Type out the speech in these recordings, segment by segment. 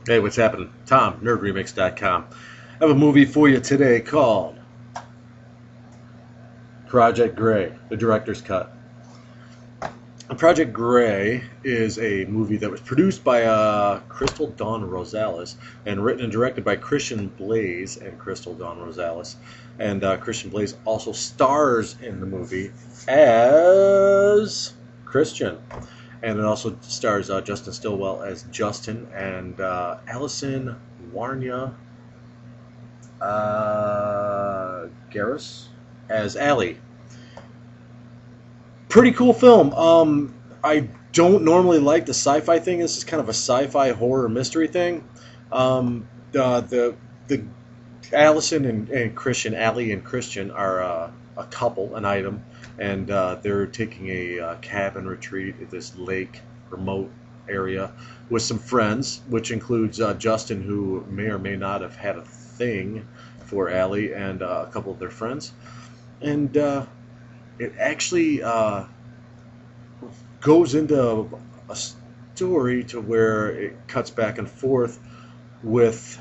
Hey, what's happening? Tom, NerdRemix.com. I have a movie for you today called Project Gray, the director's cut. Project Gray is a movie that was produced by Crystal Dawn Rosales and written and directed by Christian Blaze and Crystal Dawn Rosales. And Christian Blaze also stars in the movie as Christian. And it also stars Justin Stillwell as Justin and Allison Warnia Garris as Allie. Pretty cool film. I don't normally like the sci-fi thing. This is kind of a sci-fi horror mystery thing. The Allison and Christian, Allie and Christian are a couple, an item, and they're taking a cabin retreat at this lake remote area with some friends, which includes Justin, who may or may not have had a thing for Allie, and a couple of their friends. And it actually goes into a story to where it cuts back and forth with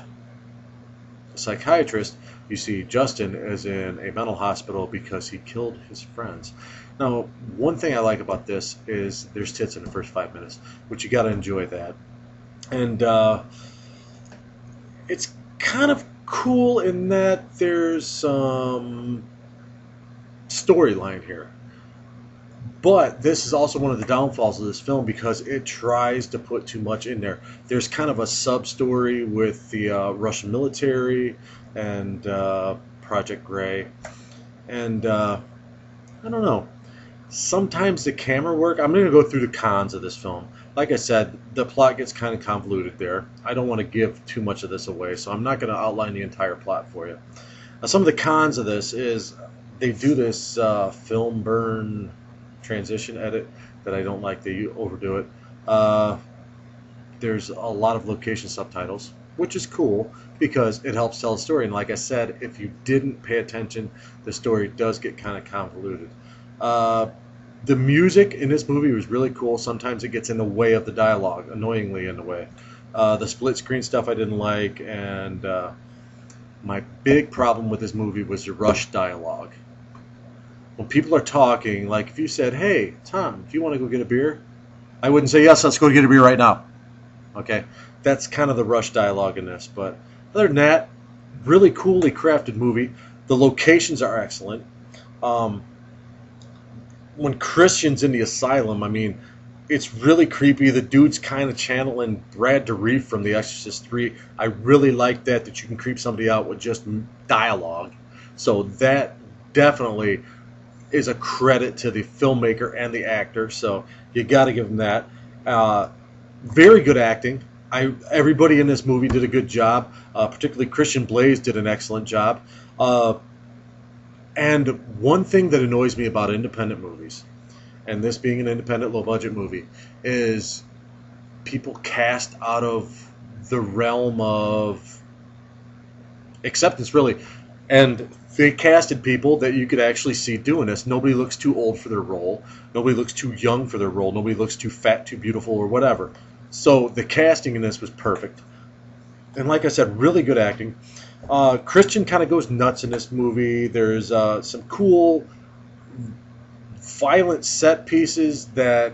a psychiatrist. You see Justin is in a mental hospital because he killed his friends. Now, one thing I like about this is there's tits in the first 5 minutes, which you got to enjoy that. And it's kind of cool in that there's some storyline here. But this is also one of the downfalls of this film because it tries to put too much in there. There's kind of a sub story with the Russian military and Project Gray. And I don't know. Sometimes the camera work, I'm going to go through the cons of this film. Like I said, the plot gets kind of convoluted there. I don't want to give too much of this away, so I'm not going to outline the entire plot for you. Now, some of the cons of this is they do this film burn transition edit that I don't like. They overdo it. There's a lot of location subtitles, which is cool because it helps tell a story. And like I said, if you didn't pay attention, the story does get kind of convoluted. The music in this movie was really cool. Sometimes it gets in the way of the dialogue, annoyingly in the way. The split screen stuff I didn't like, and my big problem with this movie was the rush dialogue. When people are talking, like if you said, "Hey, Tom, do you want to go get a beer?" I wouldn't say, "Yes, let's go get a beer right now." Okay, that's kind of the rush dialogue in this. But other than that, really coolly crafted movie. The locations are excellent. When Christian's in the asylum, I mean, it's really creepy. The dude's kind of channeling Brad Dourif from The Exorcist 3. I really like that you can creep somebody out with just dialogue. So that definitely is a credit to the filmmaker and the actor. So you got to give him that. Very good acting. Everybody in this movie did a good job. Particularly Christian Blaze did an excellent job. And one thing that annoys me about independent movies, and this being an independent low-budget movie, is people cast out of the realm of acceptance, really. And they casted people that you could actually see doing this. Nobody looks too old for their role. Nobody looks too young for their role. Nobody looks too fat, too beautiful, or whatever. So the casting in this was perfect. And like I said, really good acting. Christian kind of goes nuts in this movie. There's some cool, violent set pieces that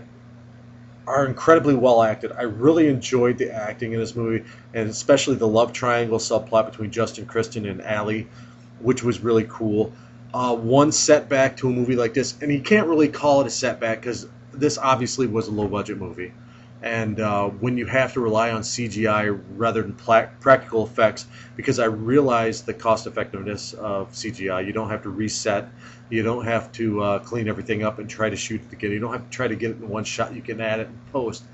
are incredibly well acted. I really enjoyed the acting in this movie, and especially the love triangle subplot between Justin, Christian, and Allie, which was really cool. One setback to a movie like this, and you can't really call it a setback because this obviously was a low-budget movie. And when you have to rely on CGI rather than practical effects, because I realize the cost effectiveness of CGI. You don't have to reset. You don't have to clean everything up and try to shoot it again. You don't have to try to get it in one shot. You can add it in post.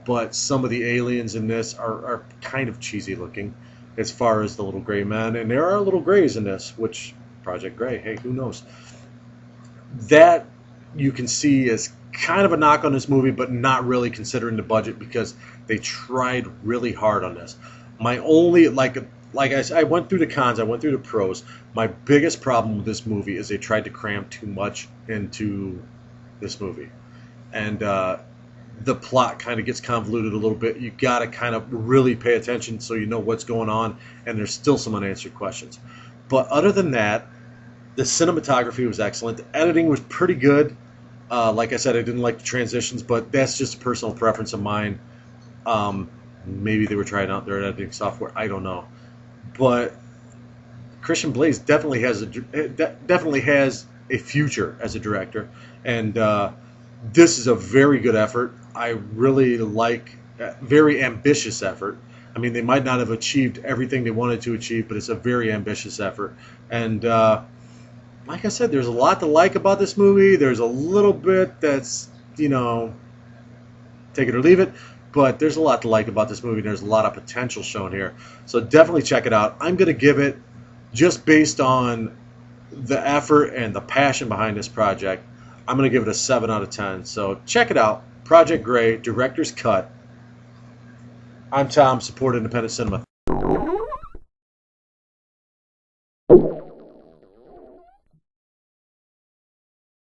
But some of the aliens in this are kind of cheesy looking as far as the little gray men. And there are little grays in this, which Project Gray, hey, who knows? That you can see as kind of a knock on this movie, but not really considering the budget because they tried really hard on this. My only, like I went through the cons, I went through the pros. My biggest problem with this movie is they tried to cram too much into this movie. And the plot kind of gets convoluted a little bit. You got to kind of really pay attention so you know what's going on, and there's still some unanswered questions. But other than that, the cinematography was excellent. The editing was pretty good. Like I said, I didn't like the transitions, but that's just a personal preference of mine. Maybe they were trying out their editing software. I don't know. But Christian Blaze definitely has a future as a director, and this is a very good effort. I really like very ambitious effort. I mean, they might not have achieved everything they wanted to achieve, but it's a very ambitious effort. And like I said, there's a lot to like about this movie. There's a little bit that's, take it or leave it, but there's a lot to like about this movie. There's a lot of potential shown here. So definitely check it out. I'm going to give it, just based on the effort and the passion behind this project, I'm going to give it a 7 out of 10. So check it out. Project Grey, Director's Cut. I'm Tom, support independent cinema.